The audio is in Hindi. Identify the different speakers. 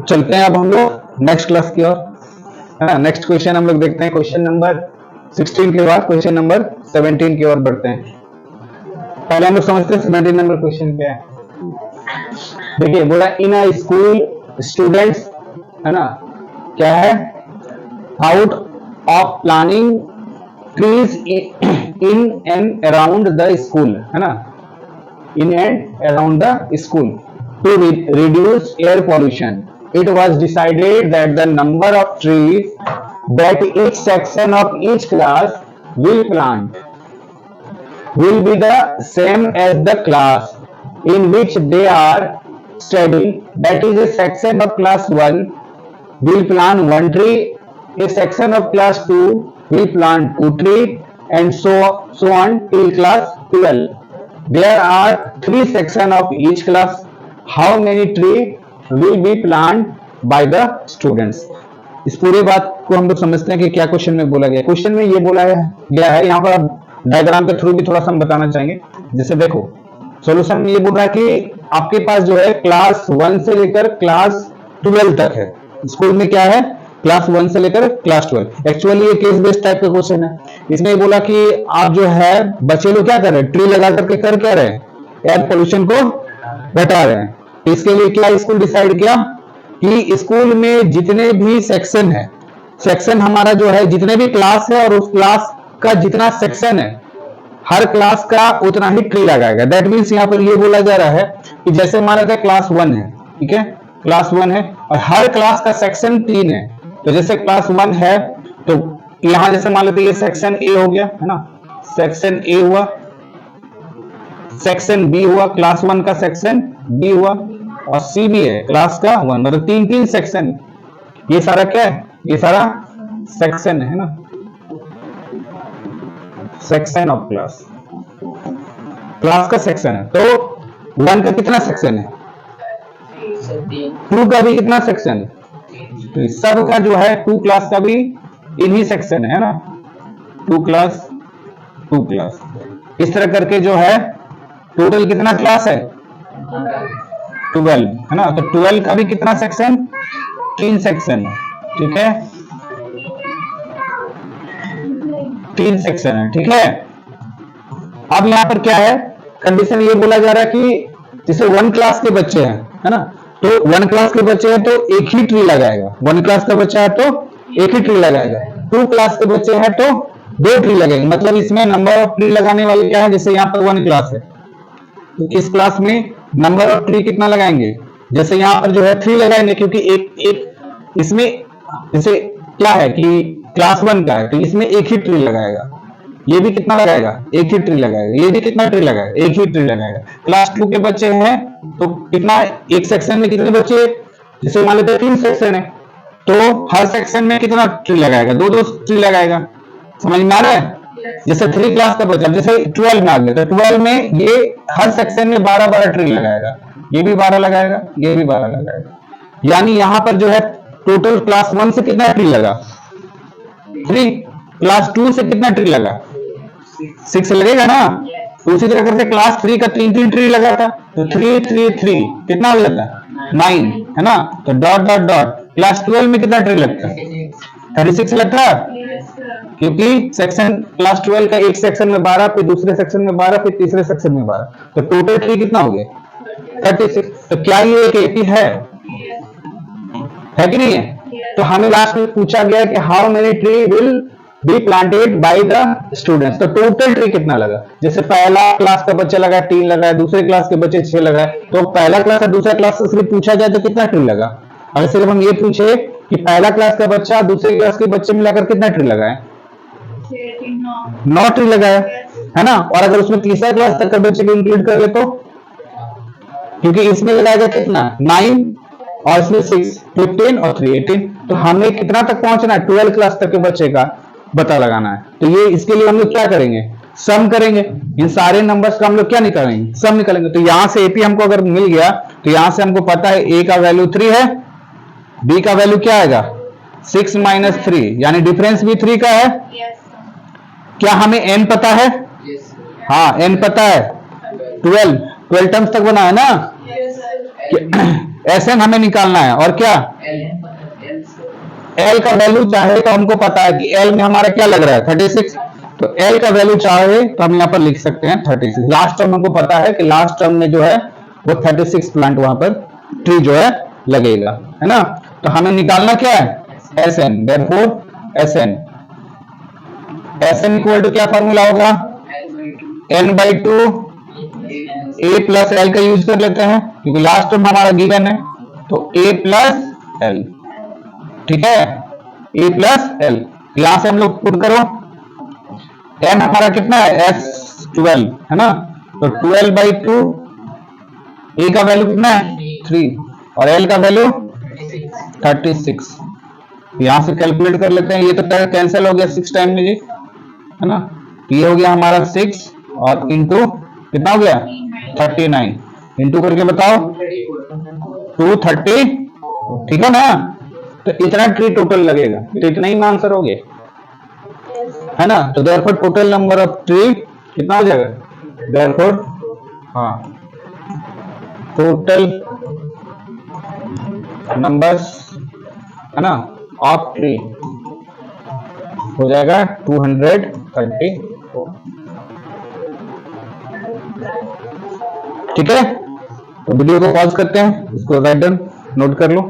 Speaker 1: चलते हैं अब हम लोग नेक्स्ट क्लास की ओर, है ना। नेक्स्ट क्वेश्चन हम लोग देखते हैं, क्वेश्चन नंबर 16 के बाद क्वेश्चन नंबर 17 की ओर बढ़ते हैं। पहले हम लोग समझते हैं 17 नंबर क्वेश्चन क्या है। देखिए बोला इन अ स्कूल स्टूडेंट्स, है ना, क्या है, out of planning trees in and around the school, है ना, in and around the school to reduce air pollution. It was decided that the number of trees that each section of each class will plant will be the same as the class in which they are studying. That is, a section of class 1 will plant one tree, a section of class 2 will plant two trees, and so on till class 12. There are 3 sections of each class. How many trees will be planted by the students? इस पूरी बात को हम लोग समझते हैं कि क्या क्वेश्चन में बोला गया। क्वेश्चन में ये बोला गया है, यहाँ पर डायग्राम के थ्रू भी थोड़ा सा हम बताना चाहेंगे। जैसे देखो सॉल्यूशन में ये बोल रहा है कि आपके पास जो है क्लास 1 से लेकर क्लास 12 तक है। स्कूल में क्या है, क्लास 1 से लेकर क्लास 12। एक्चुअली ये केस बेस्ड टाइप का क्वेश्चन है। इसमें बोला कि आप जो है बच्चे लोग क्या कर रहे हैं, ट्री लगा करके कर क्या रहे हैं, एयर पोल्यूशन को घटा रहे हैं। इसके लिए क्या स्कूल डिसाइड किया कि स्कूल में जितने भी सेक्शन है, सेक्शन हमारा जो है जितने भी क्लास है और उस क्लास का जितना सेक्शन है, हर क्लास का उतना ही ट्री लगाएगा। दैट मीन्स यहाँ पर ये बोला जा रहा है कि जैसे मान लेते हैं क्लास 1 है, ठीक है, क्लास 1 है और हर क्लास का सेक्शन 3 है। तो जैसे क्लास 1 है तो यहां जैसे मान लेते हैं ये सेक्शन ए हो गया, है ना, सेक्शन ए हुआ, सेक्शन बी हुआ, क्लास 1 का सेक्शन बी हुआ और सी भी है क्लास का 1, मतलब 3 सेक्शन। ये सारा क्या है, ये सारा सेक्शन है ना, सेक्शन ऑफ क्लास, क्लास का सेक्शन है। तो 1 का कितना सेक्शन है, 2 का भी कितना सेक्शन है, तो सब का जो है 2 क्लास का भी इन्हीं सेक्शन है ना, 2 क्लास 2 क्लास। इस तरह करके जो है टोटल कितना क्लास है, 12, है ना। तो 12 का भी कितना सेक्शन, 3 सेक्शन है, ठीक है, 3 सेक्शन है, ठीक है। अब यहां पर क्या है, कंडीशन ये बोला जा रहा है कि जैसे 1 क्लास के बच्चे हैं, है ना, तो 1 क्लास के बच्चे हैं तो एक ही ट्री लगाएगा। 1 क्लास का बच्चा है तो एक ही ट्री लगाएगा। 2 क्लास के बच्चे हैं तो 2 ट्री लगेंगे। मतलब इसमें नंबर ऑफ ट्री लगाने वाले क्या है, जैसे यहाँ पर 1 क्लास है तो इस क्लास में नंबर ऑफ ट्री कितना लगाएंगे, जैसे यहाँ पर जो है 3 लगाएंगे, क्योंकि एक इसमें जैसे क्या है कि क्लास 1 का है तो इसमें एक ही ट्री लगाएगा। ये भी कितना लगाएगा, एक ही ट्री लगाएगा। ये भी कितना ट्री लगाएगा, एक ही ट्री लगाएगा। क्लास 2 के बच्चे हैं तो कितना, एक सेक्शन में कितने बच्चे, जैसे मान लेते हैं 3 सेक्शन है तो हर सेक्शन में कितना ट्री लगाएगा, 2 ट्री लगाएगा। समझ में आ रहा है। जैसे 3 क्लास का बच्चा, जैसे 12 में आ गया तो 12 में ये हर सेक्शन में 12 ट्री लगाएगा, ये भी 12 लगाएगा, ये भी 12 लगाएगा। यानी यहां पर जो है टोटल क्लास 1 से कितना ट्री लगा, 3, क्लास 2 से कितना ट्री लगा, 6 लगेगा ना। तो उसी तरह करके क्लास 3 का 3 ट्री लगा था तो 3 कितना हो जाता है, 9, है ना। तो डॉट डॉट डॉट क्लास 12 में कितना ट्री लगता है, 36 लगता है, क्योंकि सेक्शन क्लास 12 का एक सेक्शन में 12, फिर दूसरे सेक्शन में 12, फिर तीसरे सेक्शन में 12, तो टोटल ट्री कितना हो गया, 36। तो क्या ये एक एपी है कि नहीं है। तो हमें लास्ट में पूछा गया कि how many tree will be planted by the students, तो टोटल ट्री कितना लगा। जैसे पहला क्लास का बच्चा लगा 3 लगा, दूसरे क्लास के बच्चे 6 लगा, तो पहला क्लास और दूसरा क्लास से सिर्फ पूछा जाए तो कितना ट्री लगा। अगर सिर्फ हम ये पूछे कि पहला क्लास का बच्चा दूसरे क्लास के बच्चे मिलाकर कितना ट्री लगाए, 9 ट्री लगाया, है ना। और अगर उसमें तीसरा क्लास तक के बच्चे को इंक्लूड कर ले तो, क्योंकि इसमें लगाएगा कितना 9 और इसमें 6, 15 और 3, 18। तो हमें कितना तक पहुंचना है, 12 क्लास तक के बच्चे का पता लगाना है। तो ये इसके लिए हम लोग क्या करेंगे, सम करेंगे। इन सारे नंबर्स का हम लोग क्या निकालेंगे, सम निकालेंगे। तो यहां से एपी हमको अगर मिल गया तो यहां से हमको पता है ए का वैल्यू 3 है, बी का वैल्यू क्या आएगा 6 - 3, यानी डिफरेंस भी 3 का है। क्या हमें एन पता है, हाँ एन पता है, 12 टर्म्स तक बना है ना। एसएन हमें निकालना है, और क्या एल का वैल्यू चाहे तो हमको पता है कि एल में हमारा क्या लग रहा है 36, तो एल का वैल्यू चाहे तो हम यहाँ पर लिख सकते हैं 36। लास्ट टर्म हमको पता है कि लास्ट टर्म में जो है वो 36 प्लांट वहां पर ट्री जो है लगेगा, है ना। तो हमें निकालना क्या है S N, therefore S N, S N equal to क्या फॉर्मूला होगा n/2 a प्लस एल का यूज कर लेते हैं क्योंकि लास्ट टर्म हमारा गिवन है, तो a प्लस एल, ठीक है, a प्लस एल। यहां से हम लोग पुट करो, n हमारा कितना है S12 है ना, तो 12/2, a का वैल्यू कितना है 3 और l का वैल्यू 36। यहां से कैलकुलेट कर लेते हैं, ये तो कैंसिल हो गया 6 टाइम में जी, है ना। ये हो गया हमारा 6 और इंटू कितना हो गया 39, इंटू करके बताओ 230, ठीक है ना। तो इतना ट्री टोटल लगेगा, तो इतना ही आंसर हो गया, है ना। तो therefore total number of tree कितना हो जाएगा, देयरफॉर हाँ टोटल नंबर्स, है ना, ऑफ ट्री हो जाएगा 234। ठीक है, तो वीडियो को पॉज करते हैं, इसको राइट डाउन नोट कर लो।